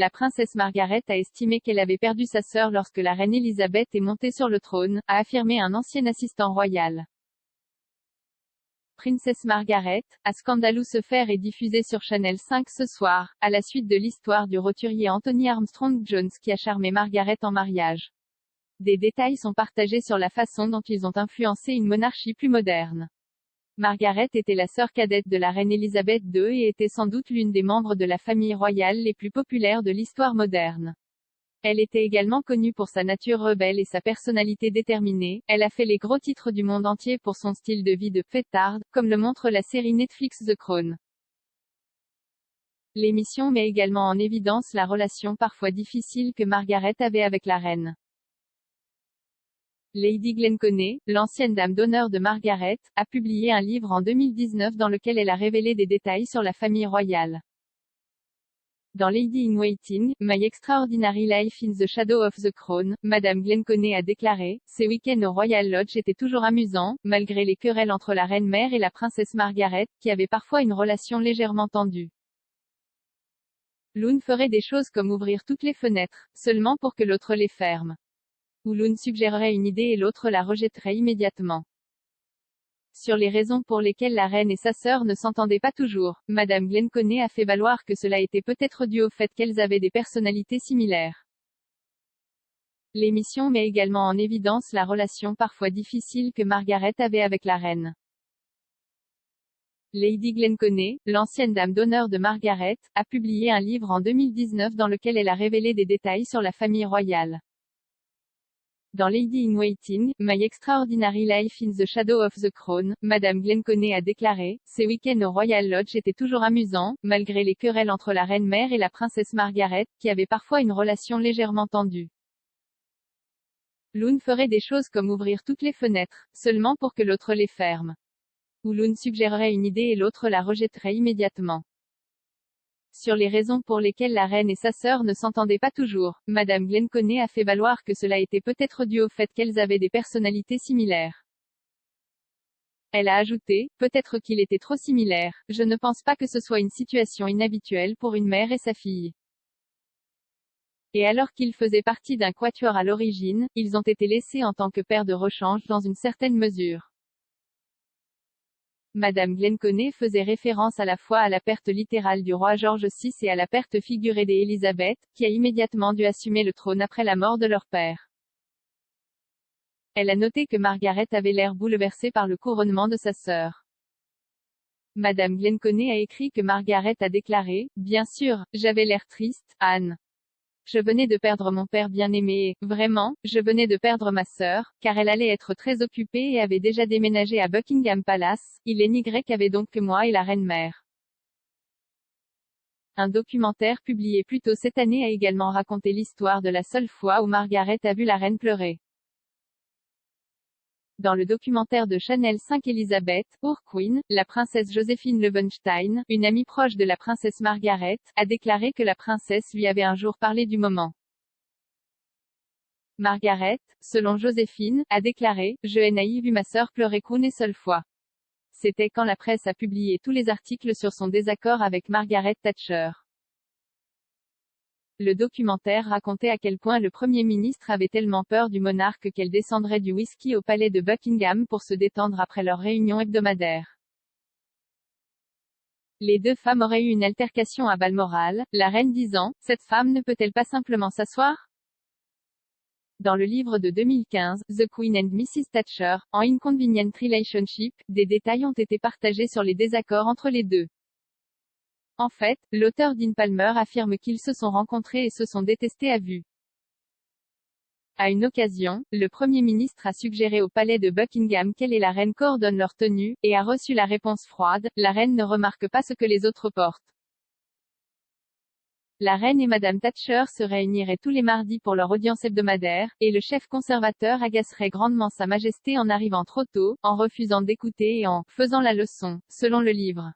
la princesse Margaret a estimé qu'elle avait perdu sa sœur lorsque la reine Elisabeth est montée sur le trône, a affirmé un ancien assistant royal. Princess Margaret, A Scandalous Affair est diffusé sur Channel 5 ce soir, à la suite de l'histoire du roturier Anthony Armstrong-Jones qui a charmé Margaret en mariage. Des détails sont partagés sur la façon dont ils ont influencé une monarchie plus moderne. Margaret était la sœur cadette de la reine Elisabeth II et était sans doute l'une des membres de la famille royale les plus populaires de l'histoire moderne. Elle était également connue pour sa nature rebelle et sa personnalité déterminée. Elle a fait les gros titres du monde entier pour son style de vie de fêtarde, comme le montre la série Netflix The Crown. L'émission met également en évidence la relation parfois difficile que Margaret avait avec la reine. Lady Glenconey, l'ancienne dame d'honneur de Margaret, a publié un livre en 2019 dans lequel elle a révélé des détails sur la famille royale. Dans Lady in Waiting, My Extraordinary Life in the Shadow of the Crown, Madame Glenconey a déclaré, ces week-ends au Royal Lodge étaient toujours amusants, malgré les querelles entre la reine-mère et la princesse Margaret, qui avaient parfois une relation légèrement tendue. L'une ferait des choses comme ouvrir toutes les fenêtres, seulement pour que l'autre les ferme. Ou l'une suggérerait une idée et l'autre la rejetterait immédiatement. Sur les raisons pour lesquelles la reine et sa sœur ne s'entendaient pas toujours, Madame Glenconey a fait valoir que cela était peut-être dû au fait qu'elles avaient des personnalités similaires. L'émission met également en évidence la relation parfois difficile que Margaret avait avec la reine. Lady Glenconey, l'ancienne dame d'honneur de Margaret, a publié un livre en 2019 dans lequel elle a révélé des détails sur la famille royale. Dans Lady in Waiting, My Extraordinary Life in the Shadow of the Crown, Madame Glenconey a déclaré, ces week-ends au Royal Lodge étaient toujours amusants, malgré les querelles entre la reine-mère et la princesse Margaret, qui avaient parfois une relation légèrement tendue. L'une ferait des choses comme ouvrir toutes les fenêtres, seulement pour que l'autre les ferme. Ou l'une suggérerait une idée et l'autre la rejetterait immédiatement. Sur les raisons pour lesquelles la reine et sa sœur ne s'entendaient pas toujours, Madame Glenconey a fait valoir que cela était peut-être dû au fait qu'elles avaient des personnalités similaires. Elle a ajouté, peut-être qu'il était trop similaire, je ne pense pas que ce soit une situation inhabituelle pour une mère et sa fille. Et alors qu'ils faisaient partie d'un quatuor à l'origine, ils ont été laissés en tant que paire de rechange dans une certaine mesure. Madame Glenconey faisait référence à la fois à la perte littérale du roi George VI et à la perte figurée d'Élisabeth, qui a immédiatement dû assumer le trône après la mort de leur père. Elle a noté que Margaret avait l'air bouleversée par le couronnement de sa sœur. Madame Glenconey a écrit que Margaret a déclaré, bien sûr, j'avais l'air triste, Anne. Je venais de perdre mon père bien-aimé et, vraiment, je venais de perdre ma sœur, car elle allait être très occupée et avait déjà déménagé à Buckingham Palace, il n'y avait donc que moi et la reine-mère. Un documentaire publié plus tôt cette année a également raconté l'histoire de la seule fois où Margaret a vu la reine pleurer. Dans le documentaire de Channel 5 Elizabeth, Our Queen, la princesse Joséphine Löwenstein, une amie proche de la princesse Margaret, a déclaré que la princesse lui avait un jour parlé du moment. Margaret, selon Joséphine, a déclaré, je n'ai vu ma sœur pleurer qu'une seule fois. C'était quand la presse a publié tous les articles sur son désaccord avec Margaret Thatcher. Le documentaire racontait à quel point le Premier ministre avait tellement peur du monarque qu'elle descendrait du whisky au palais de Buckingham pour se détendre après leur réunion hebdomadaire. Les deux femmes auraient eu une altercation à Balmoral, la reine disant, cette femme ne peut-elle pas simplement s'asseoir? Dans le livre de 2015, The Queen and Mrs. Thatcher, en Inconvenient Relationship, des détails ont été partagés sur les désaccords entre les deux. En fait, l'auteur Dean Palmer affirme qu'ils se sont rencontrés et se sont détestés à vue. À une occasion, le Premier ministre a suggéré au palais de Buckingham qu'elle et la reine coordonnent leur tenue, et a reçu la réponse froide, la reine ne remarque pas ce que les autres portent. La reine et Madame Thatcher se réuniraient tous les mardis pour leur audience hebdomadaire, et le chef conservateur agacerait grandement Sa Majesté en arrivant trop tôt, en refusant d'écouter et en faisant la leçon, selon le livre.